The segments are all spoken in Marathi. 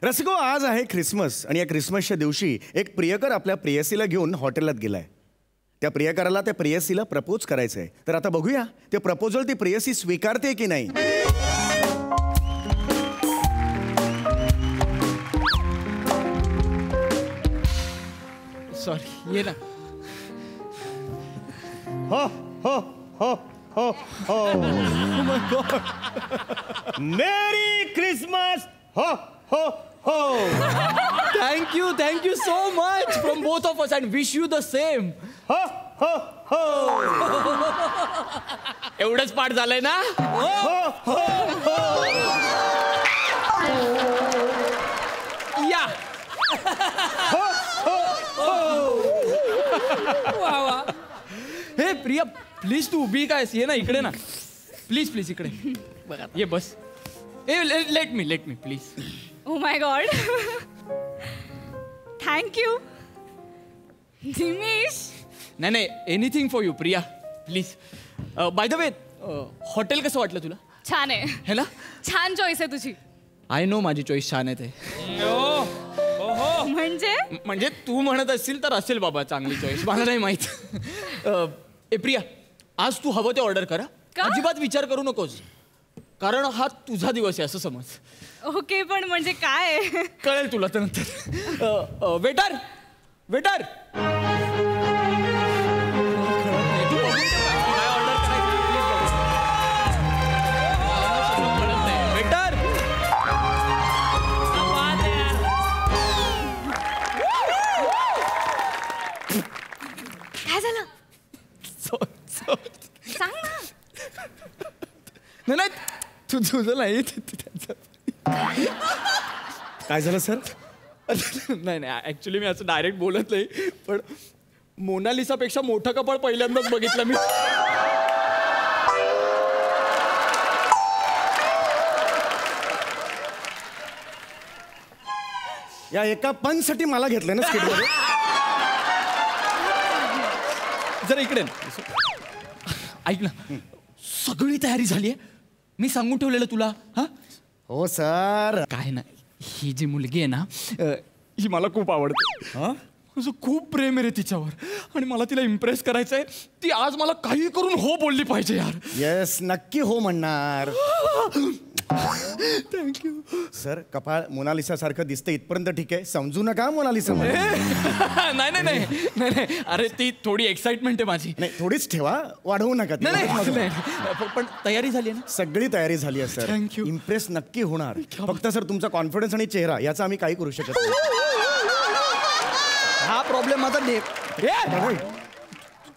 रसिको, आज आहे ख्रिसमस आणि या ख्रिसमसच्या दिवशी एक प्रियकर आपल्या प्रेयसीला घेऊन हॉटेलात गेलाय. त्या प्रियकराला त्या प्रेयसीला प्रपोज करायचं आहे. तर आता बघूया ते प्रपोजल ती प्रेयसी स्वीकारते की नाही. सॉरी, ये ना. हो हो हो हो हो. मेरी क्रिसमस. हो हो हो. Thank you so much from both of us and wish you the same. हो हो हो. एवढंच पाठ झालंय ना. हो हो हो. या. हो हो हो. वा वा. हे प्रिया, प्लीज तू उभी काय ये ना इकडे ना. प्लीज इकडे बघा. ये बस. Let me please. Oh my God. Thank you. Nimesh. नाही, anything for you Priya, please. By the way, hotel कसं वाटलं तुला? छान आहे. है ना? छान चॉईस आहे तुझी. आय नो माझी चॉईस छान आहे ते. म्हणजे तू म्हणत असशील तर असेल बाबा चांगली चॉईस, मला नाही माहित. ए प्रिया, आज तू हवं ते ऑर्डर करा. अजिबात विचार करू नकोस, कारण हा तुझा दिवस आहे असं समज. ओके, पण म्हणजे काय कळेल तुला तर नंतर. वेटर. वेटर. काय झालं? सांग ना. नाही तुझं नाही. काय झालं सर? नाही ऍक्च्युली मी असं डायरेक्ट बोलत नाही, पण मोनालिसापेक्षा मोठं कपाळ पहिल्यांदाच बघितलं मी. या एका पंचसाठी मला घेतलं ना स्किटमध्ये. जरा इकडे ऐक ना, सगळी तयारी झाली आहे. मी सांगून ठेवलेलं तुला. हा हो सर. काय नाही, ही जी मुलगी आहे ना, ही मला खूप आवडते. असं खूप प्रेम आहे रे तिच्यावर, आणि मला तिला इम्प्रेस करायचं आहे. ती आज मला काही करून हो बोलली पाहिजे यार. येस, नक्की हो म्हणणार. Thank you sir. कपाळ मोनालिसा सारखं दिसतं इथपर्यंत ठीक आहे, समजू नका मोनालिसा. नाही, अरे ती थोडी एक्साइटमेंट आहे माझी. नाही, थोडीच ठेवा, वाढवू नका. नाही, पण तयारी झाली आहे ना? सगळी तयारी झाली आहे सर. थँक्यू. इम्प्रेस नक्की होणार. फक्त सर तुमचा कॉन्फिडन्स आणि चेहरा याचा आम्ही काही करू शकत नाही. हा प्रॉब्लेम माझा नाही.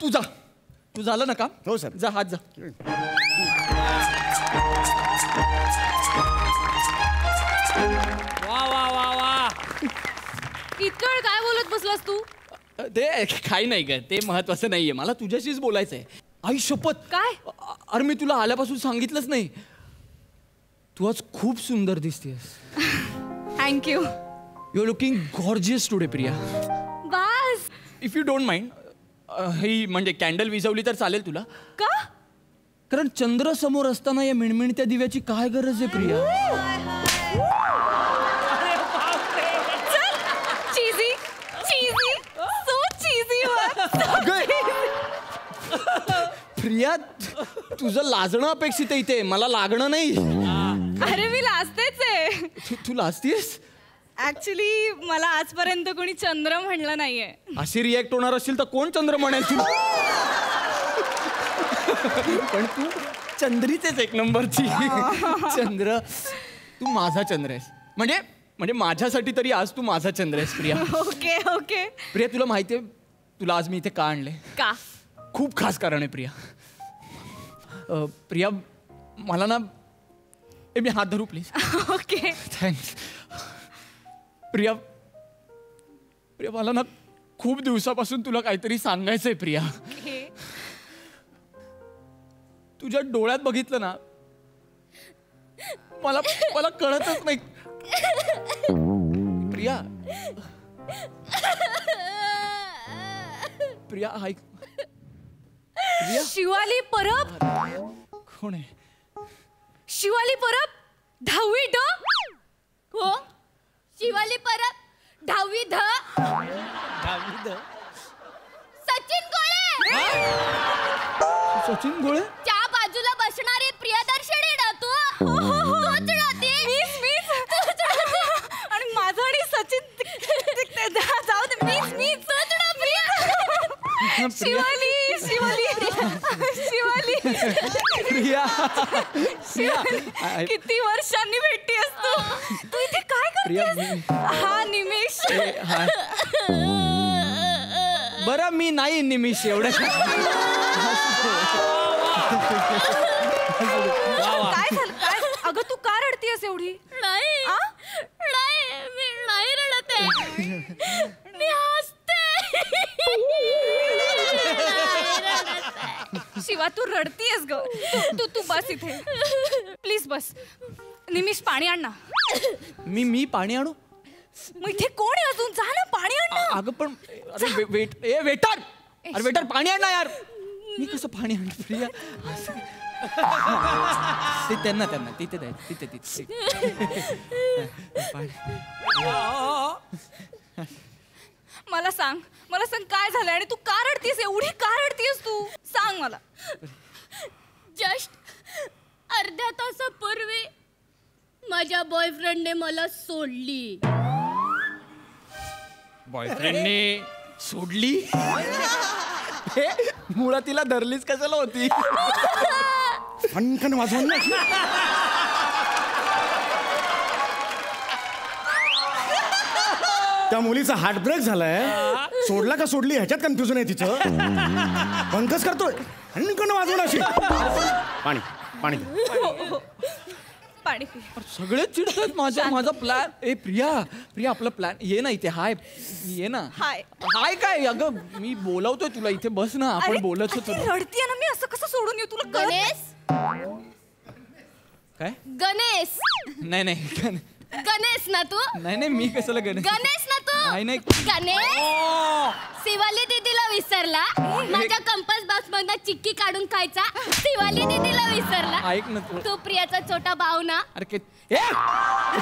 तू झालं ना का? हो सर. जा, हात जा. वा. इतकं वेळ काय बोलत बसलास तू? ते काही नाही ग, ते महत्वाचं नाहीये. मला तुझ्याशीच बोलायचंय. आई शपथ. काय? अरे मी तुला आल्यापासून सांगितलंच नाही. तू आज खूप सुंदर दिसतेस. Thank you. You are looking gorgeous today Priya. बस. इफ यू डोंट माइंड, ही म्हणजे कॅन्डल विझवली तर चालेल तुला? का? कारण चंद्र समोर असताना या मिणमिणत्या दिव्याची काय गरज आहे प्रिया? प्रिया, तुझं लाजणं अपेक्षित आहे इथे, मला लागणं नाही. अरे मी लाजतेच आहे. तू लाजतीस? ऍक्च्युली मला आजपर्यंत कोणी चंद्र म्हणलं नाहीये. अशी रिॲक्ट होणार असेल तर कोण चंद्र म्हणेल तुला? पण तू चंद्रीचेच एक नंबरची. चंद्र, तू माझा चंद्र आहेस. म्हणजे माझ्यासाठी तरी आज तू माझा चंद्र आहेस प्रिया. ओके. प्रिया, तुला माहितीये तुला आज मी इथे का आणले? का? खूप खास कारण आहे प्रिया. प्रिया, मला ना, मी हात धरू प्लीज? ओके. थँक्स. प्रिया, मला ना खूप दिवसापासून तुला काहीतरी सांगायचंय प्रिया. तुझ्या डोळ्यात बघितलं ना, मला कळतच नाही प्रिया. प्रिया ऐक. शिवाली परब. कोण आहे? शिवाली परब 10वी ड. हो शिवाली परब 10वी ध. सचिन गोळे. सचिन गोळे त्या बाजूला बसणारी प्रियदर्शनी ना तू. तूच ना ती. मीच आणि माझं आणि सचिन जाऊ दे. मीच तूच ना प्रिया. शिवाली प्रिया शिवाली किती वर्षांनी भेटतीयस तू इथे काय प्रिया करतेस? हा निमेश. बरं मी नाही निमिष एवढं काय झालं काय अगं तू का रडतीयस एवढी? नाही आ? नाही मी नाही रडते. मी हसते. शिवा तू रडतीयस ग. तू बस इथे प्लीज बस. निमिष पाणी आण ना. मी पाणी आणू मग इथे कोण आहे अजून? जा ना पाणी आण ना. अगं पण अरे वेटर अरे वेटर पाणी आण ना यार. मी कसं पाणी आणतो प्रिया? ते त्यांना तिथे मला सांग काय झालं आणि तू का रडतीयस? एवढी का रडतीयस तू? सांग मला. जस्ट अर्ध्या तासापूर्वी माझ्या बॉयफ्रेंडने मला सोडली. बॉयफ्रेंडने सोडली? हे मुळात तिला धरलीच कशाला होती? फणकन वाजवून ना. त्या मुलीचा हार्ट ब्रेक झालाय. सोडला का सोडली ह्याच्यात कन्फ्युजन आहे तिचं. पंकज करतोय फणकन वाजवून अशी. पाणी पाणी पाणी पी. सगळेच चिडतात माझा प्लॅन. ए प्रिया आपला प्लॅन ये ना इथे. हाय ये ना. हाय काय अगं मी बोलवतोय तुला इथे बस ना. आपण बोलत होतो. रडतीये ना मी. असं कसं सोडून येऊ तुला? गणेश काय? गणेश नाही गणेश ना तू. नाही मी कशाला गणेश ना तू. नाही गणेश शिवाली दीदीला विसरला. माझ्या कंपास बॉक्स मधनं चिक्की काढून खायचा. शिवाली दीदीला विसरला. ऐक ना तू प्रियाचा छोटा भाऊ ना. अरे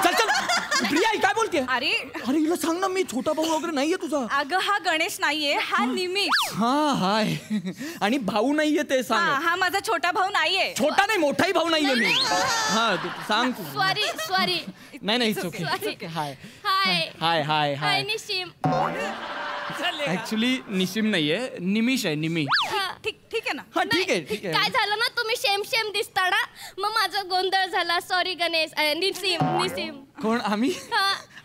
चल प्रिया काय बोलते? अरे हिला सांग ना मी छोटा भाऊ वगैरे नाहीये तुझा. अगं हा गणेश नाहीये. हा निमिष. हा हाय आणि भाऊ नाहीये ते सांग. हा माझा छोटा भाऊ नाहीये. छोटा नाही मोठाही भाऊ नाहीये मी. हा सांग तू. सॉरी नाही it's okay. Hi hi hi hi Nishim. Actually Nishim नाहीये निमिष आहे. निमी. ठीक आहे ना. हा ठीक आहे काय झालं ना तुम्ही सेम दिसता ना मग माझा गोंधळ झाला. सॉरी गणेश. निसिम कोण आम्ही?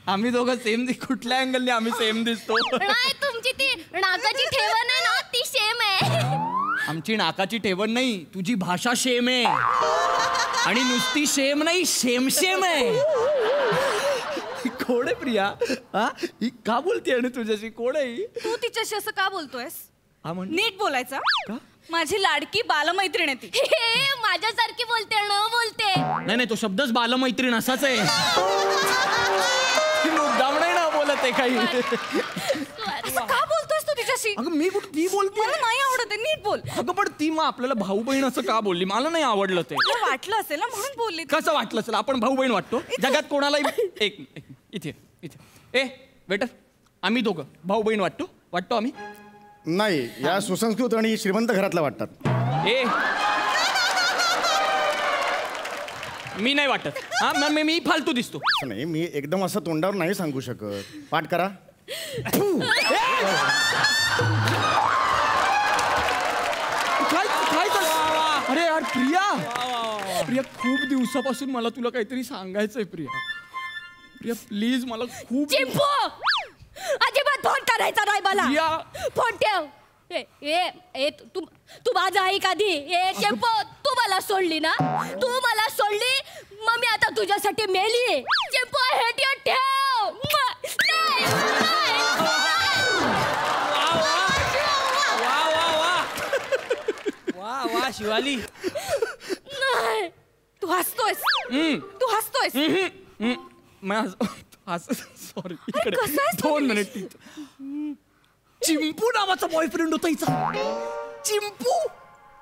आम्ही दोघं सेम कुठल्या अँगलने आम्ही सेम दिसतो? नाही तुमची ती नाकाची ठेवण आहे ना ती सेम आहे. आमची नाकाची ठेवण नाही तुझी भाषा शेम आहे. आणि नुसती शेम नाही शेम आहे. कोण आहे प्रिया? ही का बोलते आणि तुझ्याशी कोण आहे? तू तिच्याशी असं का बोलतोयस? नीट बोलायचं. का? माझी लाडकी बालमैत्रीण आहे ती. माझ्यासारखी बोलते न बोलते. नाही तो शब्दच बालमैत्रीण असाच आहे. मुद्दाम नाही ना बोलत आहे काही. असं का बोलतोयस तू तिच्याशी? अगं मी कुठं ती बोलते? मला नाही आवडत आहे. नीट बोल. अगं पण ती मग आपल्याला भाऊ बहीण असं का बोलली? मला नाही आवडलं ते. तुला वाटलं असेल ना म्हणून बोलली. कसं वाटलं असेल? आपण भाऊ बहीण वाटतो जगात कोणालाही. एक इथे ए वेटर आम्ही दोघं भाऊ बहीण वाटतो आम्ही. नाही या सुसंस्कृत आणि श्रीमंत घरातला वाटतात. ए मी नाही वाटत. मी फालतू दिसतो. नाही मी एकदम असं तोंडावर नाही सांगू शकत. पाठ करा. काय अरे यार प्रिया खूप दिवसापासून मला तुला काहीतरी सांगायचंय प्रिया प्लीज मला खूप. चिंपू अजिबात फोन करायचा नाही मला. फोन ठेव. तू माझा ऐक आधी. चिंपू तू मला सोडली ना. तू मला सोडली मग मी आता तुझ्यासाठी मेली. चिंपू हे ठेव. वा शिवाली. नाही तू हसतोयस. सॉरी इकडे 2 मिनिट. चिंपू नावाचा बॉयफ्रेंड होता हिचा. चिंपू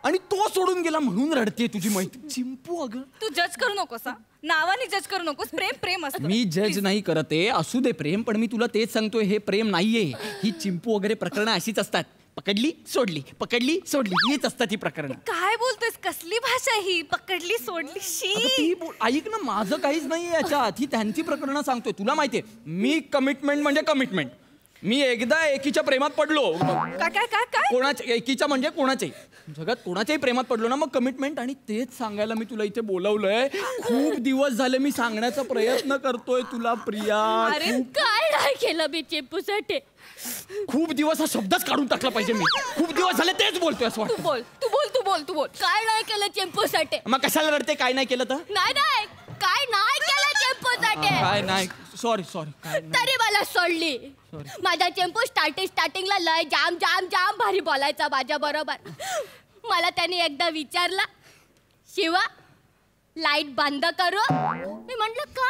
आणि तो सोडून गेला म्हणून रडते तुझी मैत्रीण. चिंपू अगं तू जज करू नकोस. नावाने जज करू नकोस. प्रेम प्रेम असतं. मी जज नाही करत आहे, असू दे प्रेम, पण मी तुला तेच सांगतोय हे प्रेम नाहीये. ही चिंपू वगैरे प्रकरणं अशीच असतात. पकडली सोडली, पकडली सोडली, हीच असतात ही प्रकरणं. काय बोलतोयस? कसली भाषा ही? पकडली सोडली. अगं ती ऐक ना, माझं काहीच नाहीये याच्यात. ही त्यांची प्रकरणं सांगतोय. तुला माहितीये मी कमिटमेंट म्हणजे कमिटमेंट. मी एकदा एकीच्या प्रेमात पडलो. काय काय काय काय? कोणाच्या एकीच्या म्हणजे कोणाच्याही जगात कोणाच्याही प्रेमात पडलो ना मग कमिटमेंट. आणि तेच सांगायला मी तुला इथे बोलवलंय. खूप दिवस झाले मी सांगण्याचा प्रयत्न करतोय तुला प्रिया. अरे काय नाही केलं मी चिंपूसाठी. खूप दिवस हा शब्दच काढून टाकला पाहिजे मी. खूप दिवस झाले तेच बोलतोय असं तू वाटतं. बोल तू बोल तू बोल तू बोल. काय नाही केलं चिंपूसाठी. मग कशाला रडते? काय नाही केलं तर? नाही नाही काय नाही केलं चिंपूसाठी. काय नाही. Sorry sorry. काय नाही. तरी मला सोडली. माझा चेंपू स्टार्टिंगला लय जाम जाम जाम भारी बोलायचा माझ्या बरोबर. मला त्याने एकदा विचारला, शिवा लाईट बंद करू? मी म्हटलं का?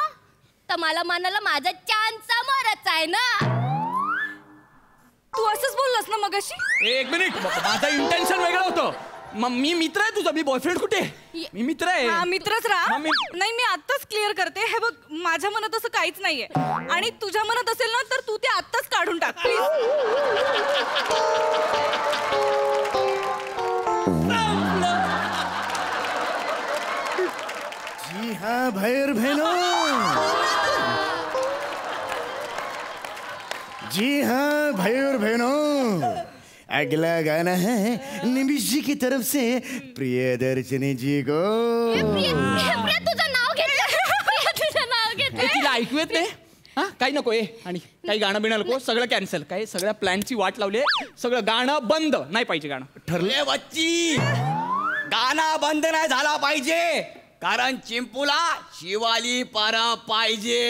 तर मला म्हणाला माझा चान्स समोरच आहे ना. तू असंच बोललास ना मगाशी? एक मिनिट, माझं इंटेन्शन वेगळं होतं. मग मी मित्र आहे तुझा. मी बॉयफ्रेंड कुठे? मी मित्र आहे. हा मित्रच राहा. मग नाही मी आत्ताच क्लिअर करते. हे बघ माझ्या मनात असं काहीच नाहीये आणि तुझ्या मनात असेल ना तर तू ते आत्ताच काढून टाक प्लीज. जी हाँ भाइयों बहनों, जी हाँ भाइयों बहनों, अगला गाना है निमिष जी की तरफ से प्रियदर्शनी जी को. प्रिया तुझं नाव घेतलं. प्रिया तुझं नाव घेतलं. तिला ऐकू येत नाही. हा काही नको आहे आणि काही गाणं बिणं नको. सगळं कॅन्सल. काय सगळ्या प्लॅनची वाट लावली. सगळं गाणं बंद. नाही पाहिजे गाणं. ठरले बच्ची. गाणं बंद नाही झाला पाहिजे कारण चिंपूला शिवाली पारा पाहिजे.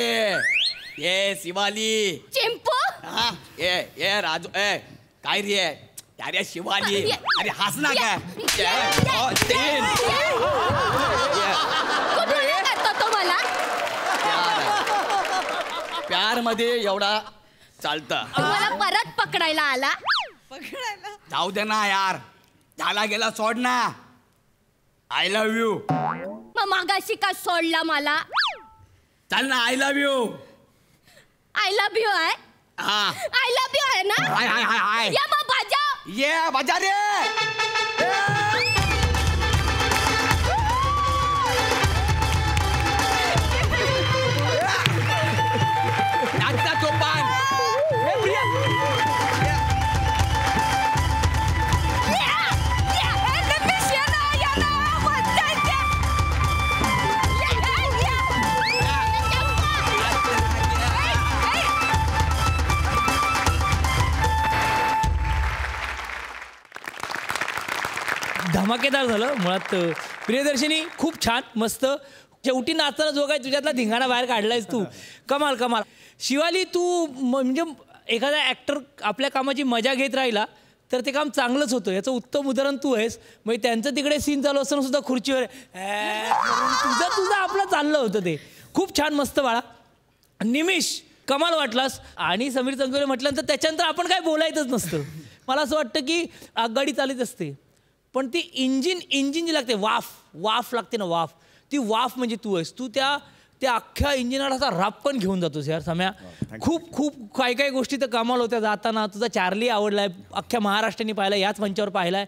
ये शिवाली. चिंपू हा ये राजू. काय रे अरे शिवाली. अरे हस ना काय. कुठून करतो तो मला? प्यार मध्ये एवढा चालतं. मला परत पकडायला आला. जाऊ दे ना यार. झाला गेला सोड ना. I love you. मग मागाशी का सोडला मला? चल ना. I love you. I love you आहे. हा आय लव्ह यू आहे ना. हाय हाय हाय हाय. या मग बाजा. ये बाजार रे. नाचता चोपान. धमाकेदार झालं मुळात. प्रियदर्शनी खूप छान मस्त. शेवटी नाचताना जो काय तुझ्यातला धिंगाणा बाहेर काढलायस तू. कमाल कमाल. शिवाली तू म्हणजे एखादा ॲक्टर आपल्या कामाची मजा घेत राहिला तर ते काम चांगलंच होतं. याचं उत्तम उदाहरण तू आहेस. म्हणजे त्यांचं तिकडे सीन चालू असताना सुद्धा खुर्चीवर तुझं आपलं चाललं होतं ते. खूप छान मस्त बाळा. निमिष कमाल वाटलास. आणि समीर चंदुरे म्हटल्यानंतर त्याच्यानंतर आपण काय बोलायचंच नसतं. मला असं वाटतं की आगगाडी चालत असते पण ती इंजिन जी लागते वाफ लागते ना वाफ. ती वाफ म्हणजे तू आहेस. तू त्या अख्ख्या इंजिनाला असा रापकन घेऊन जातोस यार सम्या. खूप काही गोष्टी तर कमाल होत्या जाताना. तुझा चार्ली आवडलाय. अख्ख्या महाराष्ट्राने पाहिलाय. याच मंचावर पाहिलाय.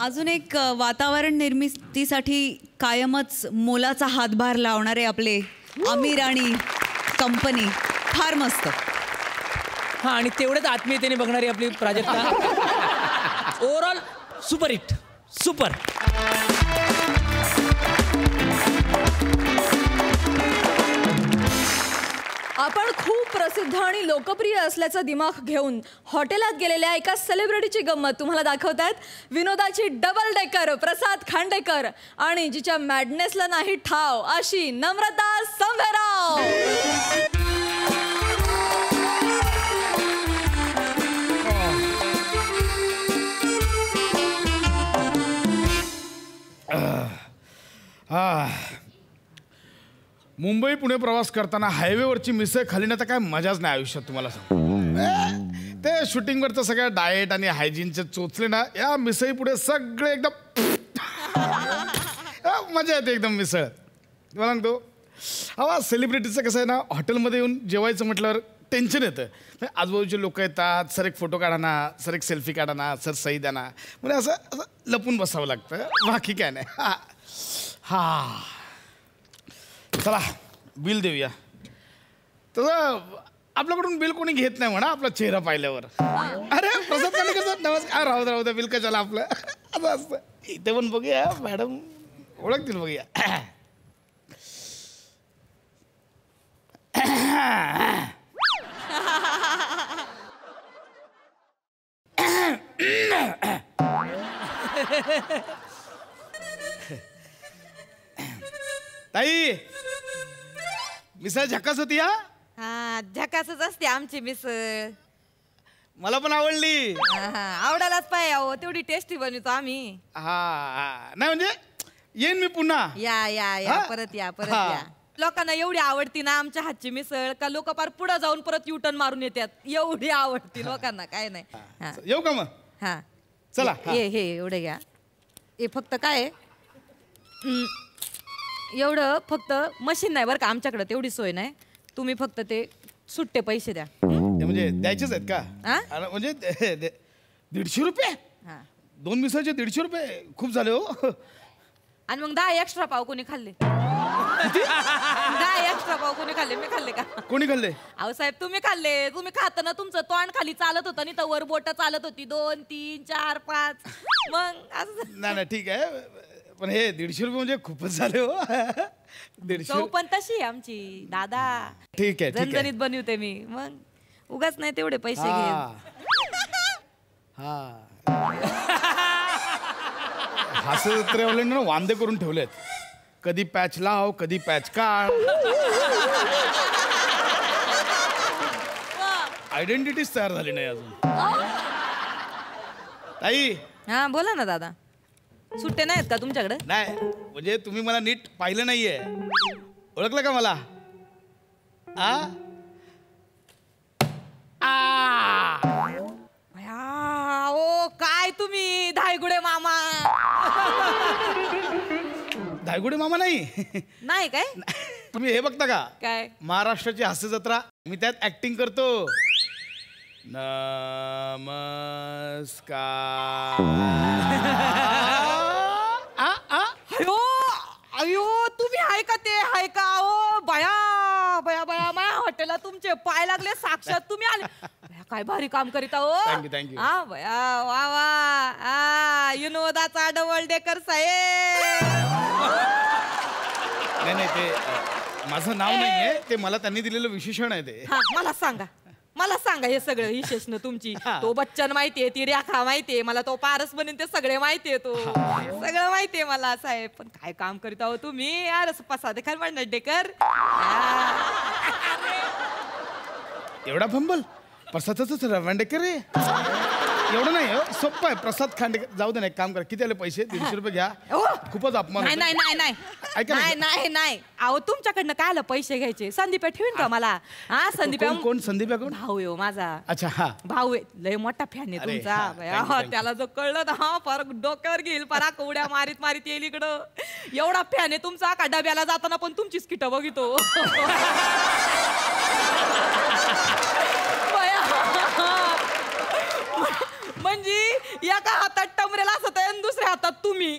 अजून एक वातावरण निर्मितीसाठी कायमच मोलाचा हातभार लावणारे आपले आमिर आणि कंपनी. फार मस्त. हां आणि तेवढ्याच आत्मीयतेने बघणारी आपली Prajakta. Overall super hit. Super. आपण खूप प्रसिद्ध आणि लोकप्रिय असल्याचा दिमाग घेऊन हॉटेलात गेलेल्या एका सेलिब्रिटीची गंमत तुम्हाला दाखवतायत विनोदाची डबल डेकर प्रसाद खांडेकर आणि जिच्या मॅडनेसला नाही ठाव अशी नम्रता संभेराव. मुंबई पुणे प्रवास करताना हायवेवरची मिसळ खाल्ल्याचा काय मजाच नाही आयुष्यात. तुम्हाला सांग ते शूटिंगवरचं सगळ्या डाएट आणि हायजीनचे चोचले ना या मिसळी पुढे सगळे एकदम मजा येते एकदम मिसळ. मला सांगतो हा सेलिब्रिटीचं कसं आहे ना, हॉटेलमध्ये येऊन जेवायचं म्हटल्यावर टेन्शन येतं. आजूबाजूचे लोक येतात, सर एक फोटो काढा ना, सर एक सेल्फी काढा ना, सर सही द्या ना, म्हणजे असं असं लपून बसावं लागतं, बाकी काय नाही. हा चला बिल देऊया. तसं आपल्याकडून बिल कोणी घेत नाही म्हणा आपला चेहरा पाहिल्यावर. अरे प्रसाद खांडेकर नमस्कार. राहू द्या बिल कशाला आपलं असं असतं. इथे पण बघूया मॅडम ओळखतील बघूया. ताई मिसळ झकास होती. हा झकासच असते आमची मिसळ. मला पण आवडली. आवडायलाच पाहिजे अहो, तेवढी टेस्टी बनवतो आम्ही. हा नाही म्हणजे येईन मी पुन्हा. या या या परत या परत या. लोकांना एवढी आवडती ना आमच्या हातची मिसळ का लोक पार पुढे जाऊन परत युटर्न मारून येतात. एवढी आवडती लोकांना काय नाही. येऊ का मग. हा चला. हे एवढे घ्या. हे फक्त काय एवढं फक्त मशीन नाही बरं का आमच्याकडे, तेवढी सोय नाही. तुम्ही फक्त ते सुट्टे पैसे द्या. म्हणजे द्यायचेच आहेत का. म्हणजे 150 रुपये. 2 मिसळचे 150 रुपये खूप झाले हो. आणि मग 10 एक्स्ट्रा पाव कोणी खाल्ले. 10 एक्स्ट्रा पाव कोणी खाल्ले. मी खाल्ले का. कोणी खाल्ले. अहो साहेब तुम्ही खाल्ले. तुम्ही खाताना तुमचं तोंड खाली चालत होतं आणि तर वर बोट चालत होती. 2 3 4 5 मग असं. नाही ठीक आहे पण हे 150 रुपये म्हणजे खूपच झाले हो. 150 चव पण तशी आहे आमची दादा. ठीक आहे झणझणीत बनवते मी. मग उगाच नाही तेवढे पैसे घे. हास्यजत्रेवाल्यांना वांदे करून ठेवलेत. कधी पॅच लाव कधी पॅच काढ. आयडेंटिटीच तयार झाली नाही अजून. ताई. हा बोला ना दादा. सुट्टे नाहीत का तुमच्याकडे. नाही म्हणजे तुम्ही मला नीट पाहिलं नाहीये. ओळखलं का मला. ओ काय तुम्ही धायगुडे मामा. धायगुडे मामा नाही. नाही काय. तुम्ही हे बघता का काय महाराष्ट्राची हास्य जत्रा. मी त्यात ऍक्टिंग करतो. अयो अयो तुम्ही हाय का ते हाय का. ओ बया बया बया माझ्या हॉटेलला तुमचे पाय लागले साक्षात तुम्ही आले. काय भारी काम करीत आहो. थँक्यू. हा बया वा वा. विनोदाचा डबल डेकर साहेब. नाही ते माझं नाव नाहीये ते मला त्यांनी दिलेलं विशेषण आहे ते. मला सांगा हे सगळं विशेषण तुमची. तो बच्चन माहितीये ती रेखा माहितीये मला. तो पारस बनेन ते सगळे माहितीये. तो सगळं माहितीये मला साहेब. पण काय काम करीत आहो तुम्ही यार. पसादे खर म्हणणार डेकर. एवढा फंबल. प्रसादच रवांडेकर रे. एवढं नाही हो सोप्पं आहे. प्रसाद खांडेकर. जाऊ दे ना एक काम करा. किती आले पैसे. 150 रुपये घ्या. खूपच अपमान. नाही अहो तुमच्याकडनं काय आलं पैसे घ्यायचे. संदीप ठेवीन का मला. हा संदीप. कोण संदीप कोण. भाऊ आहे माझा. अच्छा हा भाऊ आहे. लय मोठा फॅन आहे तुमचा. त्याला जो कळलं ना हा फार डोक्यावर घेईल. पराक उड्या मारीत मारीत येईल इकडं. एवढा फॅन आहे तुमचा का डब्याला जाताना पण तुमचीच किट बघितो. म्हणजे एका हातात टमरेला असत आणि दुसऱ्या हातात तुम्ही.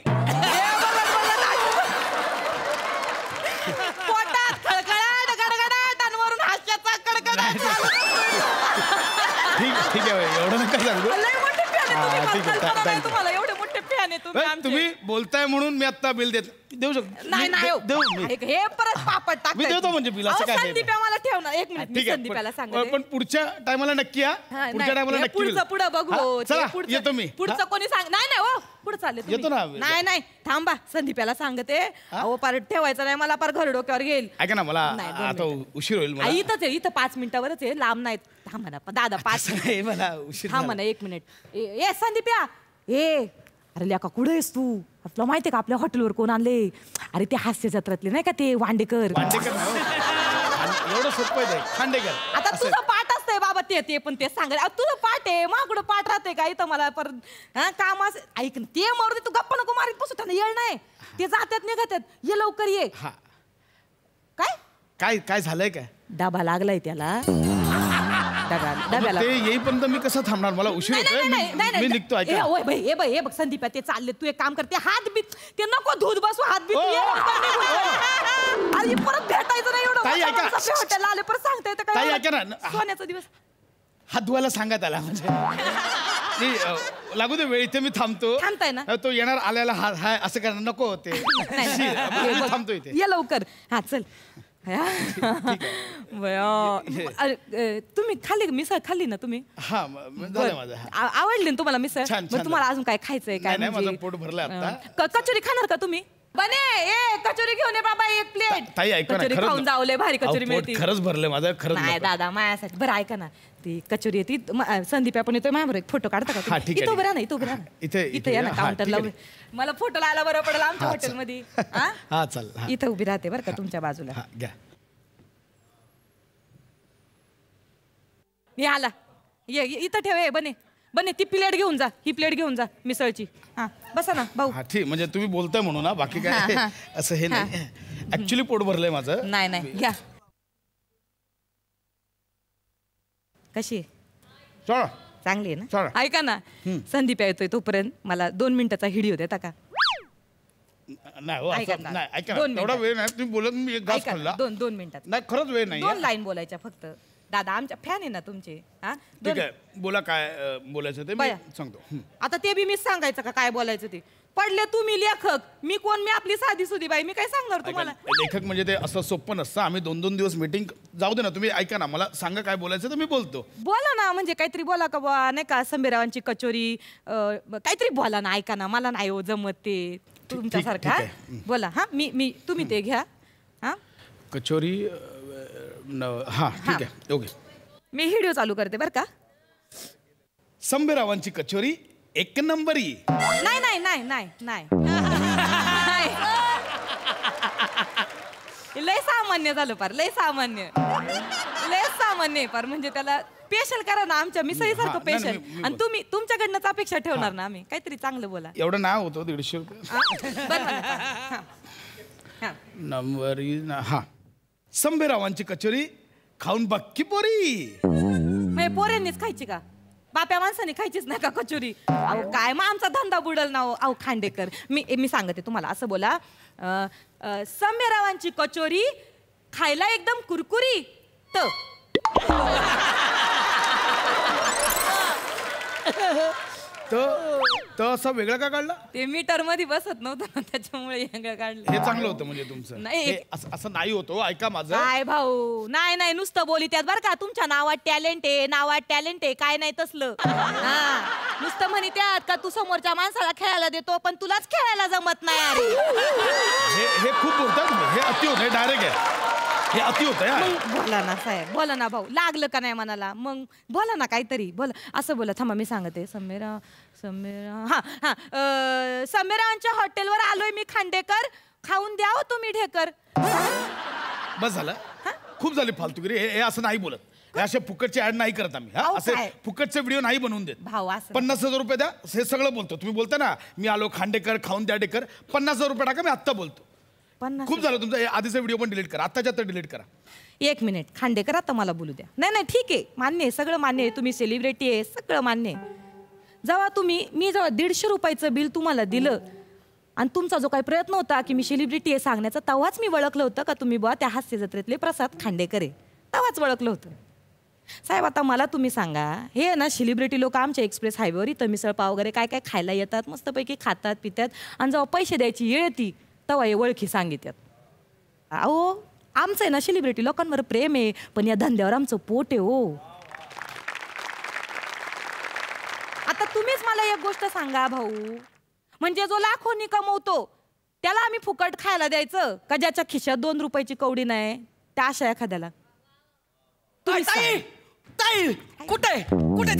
पोटात खळखळाट गडगडाट आणि वरून हास्याचा कडकडाट. ठीक आहे एवढं नका सांगू. तुम्हाला एवढे मोठे फॅन आहे तुम्ही बोलताय म्हणून मी आता बिल देऊ शकतो. नाही हे परत पापड टाक. मी देतो म्हणजे बिल. असं काय संदीप मला ठेवणार. 1 मिनिट संदीपाला सांगा. पण पुढच्या टायमाला नक्की या. पुढच्या टायमाला नक्की. पुढं बघू. चला येतो मी. पुढचं कोणी सांग. नाही हो पुढे चालले येतो ना. नाही थांबा संदीपाला सांगते. अहो परत ठेवायचं नाही मला. पार घर डोक्यावर घेईल. ऐका ना मला आता उशीर होईल. इथंच आहे. इथं 5 मिनिटावरच आहे. लांब नाही. थांबा ना दादा 5 मिनिट. मला उशीर. थांबा ना 1 मिनिट. ए संदीप या. अरे लेका कुठे आहेस तू. तुला माहितीये का आपल्या हॉटेलवर कोण आणले. अरे ते हास्य जत्रातले नाही का ते वांडेकर. एवढं सोपं आहे खांडेकर. आता तुझं पाठ असतंय बाबा. ते पण ते सांग. तुझं पाठ पाठ आहे माकडं पाठ राहते का इथं मला परत काम असं ऐक ना, ते मारू दे, तू गप्पा नको मारीत बसू, त्यांना येळ नाही, ते जातात निघतात, ये लवकर ये. काय काय काय झालंय काय? डबा लागलाय त्याला. डब्याला ते येईपर्यंत मी कसं थांबणार, मला उशीर होतोय, मी निघतो. ऐका हे बघ संदीप ते चालले, तू एक काम करते, हात बीत ते नको धुत बसू, हात बीत अरे परत भेटायचं नाही एवढं हॉटेलला आले परत सांगता येतं ताई, काय ऐका ना. सोन्याचा दिवस. हात धुवायला सांगा त्याला, म्हणजे लागू दे वेळ, इथे मी थांबतो. थांबताय ना? तो येणार आल्याला हाय असं करणार नको ते. मी थांबतो इथे. ये लवकर. हा चल. तुम्ही खाल्ली मिसळ खाल्ली ना तुम्ही? हा झालं माझं. आवडली ना तुम्हाला मिसळ? छान, मग तुम्हाला अजून काय खायचंय काय? नाही, माझं पोट भरलं आता. कचोरी खाणार का तुम्ही? बने ए कचोरी घेऊन ये बाबा, एक प्लेट. ताई ऐका ना, कचोरी खाऊन जाऊ, लय भारी कचोरी मिळते. खरंच भरलंय माझं, खरंच. नाही दादा माझ्यासाठी. बरं ऐका ना, ती कचोरी येते, संदीप आपण येतोय माझ्यावर, एक फोटो काढता का? इथं बरं ना, इथं बरं ना, इथं या ना काउंटरला. मला फोटो लावायला बरं पडेल आमच्या हॉटेलमध्ये. हा चल, इथं उभी राहते बरं का तुमच्या बाजूला. घ्या. मी आला, ये इथं ठेव. बने बने ती प्लेट घेऊन जा, ही प्लेट घेऊन जा मिसळची. हा बसा ना भाऊ. हा ठीक, म्हणजे तुम्ही बोलताय म्हणून ना, बाकी काय असं हे नाही. ऍक्च्युली पोट भरलंय माझं. नाही घ्या. कशी आहे? चांगली आहे ना? ऐका ना, संदीप येतोय तोपर्यंत मला 2 मिनिटाचा व्हिडिओ देता का? नाही हो, नाही ऐका ना, एवढा वेळ नाही, तुम्ही बोलत मी एक घास खाल्ला. 2 मिनिटात. नाही खरंच वेळ नाही. 2 लाईन बोलायच्या फक्त. दादा आमच्या फॅन आहे ना तुमचे. ठीक आहे, बोला काय बोलायचं ते मी सांगतो. आता ते बी मीच सांगायचं का काय बोलायचं ते? पडले तुम्ही लेखक, मी कोण? मी आपली साधी सुधी बाई, मी काय सांगणार तुम्हाला? लेखक म्हणजे ते असं सोपं नसतं. आम्ही 2-2 दिवस मीटिंग, जाऊ दे ना, तुम्ही ऐका ना, मला सांगा काय बोलायचं तर मी बोलतो. बोला ना, म्हणजे काहीतरी बोला का बा, नाही का संबीरावांची कचोरी काहीतरी बोला ना. ऐका ना, मला नाही हो जमत ते तुमच्यासारखं. बोला. हा मी तुम्ही ते घ्या. हा कचोरी. हा ठीक आहे, ओके. मी व्हिडिओ चालू करते बरं का. संबीरावांची कचोरी 1 नंबरी. नाही लय सामान्य झालं पार, लय सामान्य पार. म्हणजे त्याला स्पेशल करा ना, आमच्या मिसळीसारखं स्पेशल. आणि तुम्ही तुमच्याकडनंच अपेक्षा ठेवणार ना आम्ही, काहीतरी चांगलं बोला. एवढं नाव होतं 150 रुपये. नंबरी. हा संबीरावांची कचोरी खाऊन बक्की पोरी. पोऱ्यांनीच खायची का? बाप्या माणसाने खायचीच नाही का कचोरी? अहो काय मग आमचा धंदा बुडल ना. अहो खांडेकर, मी सांगते तुम्हाला, असं बोला, संबीरावांची कचोरी खायला एकदम कुरकुरी. तो असा वेगळा का काढला? ते मीटर मध्ये बसत नव्हतं ना, त्याच्यामुळे वेगळं काढलं. हे चांगलं होतं म्हणजे तुमचं. नाही असं नाही होतो. ऐका माझं. काय भाऊ, नाही नुसतं बोली त्यात बरं का. तुमच्या नावात टॅलेंट आहे, काय नाही तसलं. नुसतं म्हणी त्यात का तू समोरच्या माणसाला खेळायला देतो, पण तुलाच खेळायला जमत नाही. अरे हे खूप बोलता तुम्ही. हे अति होत, डायरेक्ट आहे. हे अति होत. बोला ना साहेब, बोला ना भाऊ. लागलं का नाही मनाला? मग बोला ना काहीतरी, बोला. असं बोला. थांबा मी सांगते. संबीरावांच्या हॉटेलवर आलोय मी खांडेकर, खाऊन द्या हो तुम्ही ढेकर. बस झालं, खूप झाली फालतूगिरी. हे असं नाही बोलत. हे असे फुकटचे ऍड नाही करत आम्ही. असे फुकटचे व्हिडिओ नाही बनवून देत. भाऊ 50,000 रुपये द्या, हे सगळं बोलतो. तुम्ही बोलता ना, मी आलो खांडेकर, खाऊन द्या ढेकर. 50,000 रुपये टाका, मी आत्ता बोलतो. खूप झालं तुमचा. आधीचा व्हिडिओ पण डिलीट करा, आत्ताच्या आता डिलीट करा. 1 मिनिट खांडेकर, आता मला बोलू द्या. नाही ठीक आहे, मान्य आहे, सगळं मान्य आहे. तुम्ही सेलिब्रिटी आहे, सगळं मान्य आहे. जेव्हा मी जेव्हा 150 रुपयाचं बिल तुम्हाला दिलं आणि तुमचा जो काही प्रयत्न होता की मी सेलिब्रिटी आहे सांगण्याचा, तेव्हाच मी ओळखलं होतं का तुम्ही बुवा त्या हास्य जत्रेतले प्रसाद खांडेकर आहे. तेव्हाच ओळखलं होतं. साहेब आता मला तुम्ही सांगा, हे ना सेलिब्रिटी लोक आमच्या एक्सप्रेस हायवेवर इथं मिसळपाव वगैरे काय काय खायला येतात, मस्तपैकी खातात पितात, आणि जेव्हा पैसे द्यायची वेळ येते तेव्हा हे ओळखी सांगितल्यात. अहो आमचं आहे ना सेलिब्रिटी लोकांवर प्रेम आहे, पण या धंद्यावर आमचं पोट आहे हो. आता तुम्हीच मला एक गोष्ट सांगा भाऊ, म्हणजे जो लाखोनी कमवतो त्याला आम्ही फुकट खायला द्यायचं का? ज्याच्या खिशात 2 रुपयाची कवडी नाही त्या अशा एखाद्याला? कुठे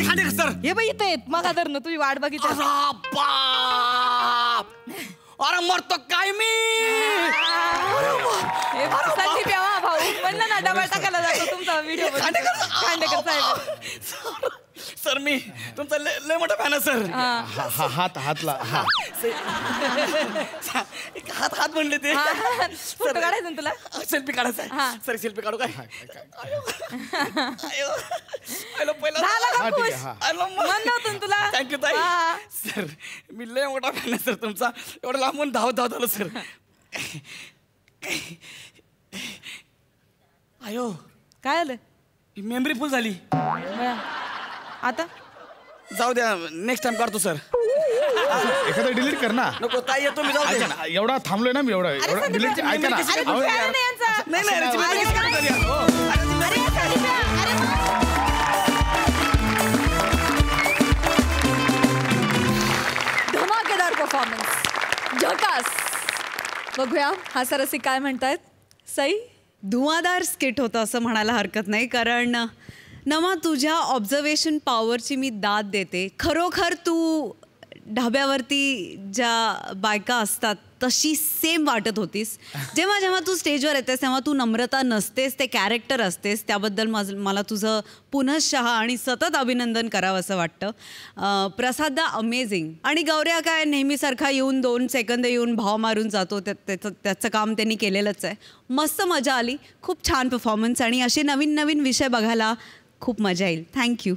खांडेकर सर? हे बाई इथे आहेत मगा धरणं, तुम्ही वाट बघितली. अरे मरतो काय मी? भाऊ म्हणलं ना डबल टाकायला जातो तुमचा व्हिडिओ. खांडेकर साहेब सर मी तुमचा लय मोठा फॅन आहे सर. हातला हा हात म्हणले ते. फोटो काढायचा ना तुला? सेल्फी काढायचा आहे. सर सेल्फी काढू काय? पहिला हा ठीक आहे हा. म्हणलं होतं ना तुला. थँक्यू ताई. सर मी लय मोठा फॅन आहे सर तुमचा. एवढं लांबून धावत आलो सर. आयो काय आलं मेमरी फुल झाली. आता? जाऊ द्या नेक्स्ट टाइम काढतो सर. एखादं डिलीट कर ना. नको ताई येतो मी. जाऊ ऐका दे. ना, एवढा थांबलोय ना मी एवढा डिलीट ऐका ना. अरे, अहो, काय नाही यांचं. नाही नाही अरे, याची memory किती झाली आहे? अरे संदीप्या, धमाकेदार परफॉर्मन्स, झकास. बघूया हा रसिक काय म्हणतायत. सई, धुवाधार स्किट होतं असं म्हणायला हरकत नाही, कारण नमा तुझ्या ऑब्झर्वेशन पॉवरची मी दाद देते. खरोखर तू ढाब्यावरती ज्या बायका असतात तशी सेम वाटत होतीस. जेव्हा जेव्हा तू स्टेजवर येतेस तेव्हा तू नम्रता नसतेस, ते कॅरेक्टर असतेस. त्याबद्दल मला तुझं पुनश्चः आणि सतत अभिनंदन करावं असं वाटतं. प्रसादा अमेझिंग. आणि गौऱ्या काय नेहमीसारखा येऊन 2 सेकंद येऊन भाव मारून जातो. त्याचं काम त्यांनी केलेलंच आहे. मस्त मजा आली. खूप छान परफॉर्मन्स आणि असे नवीन नवीन विषय बघायला खूप मजा येईल. थँक्यू.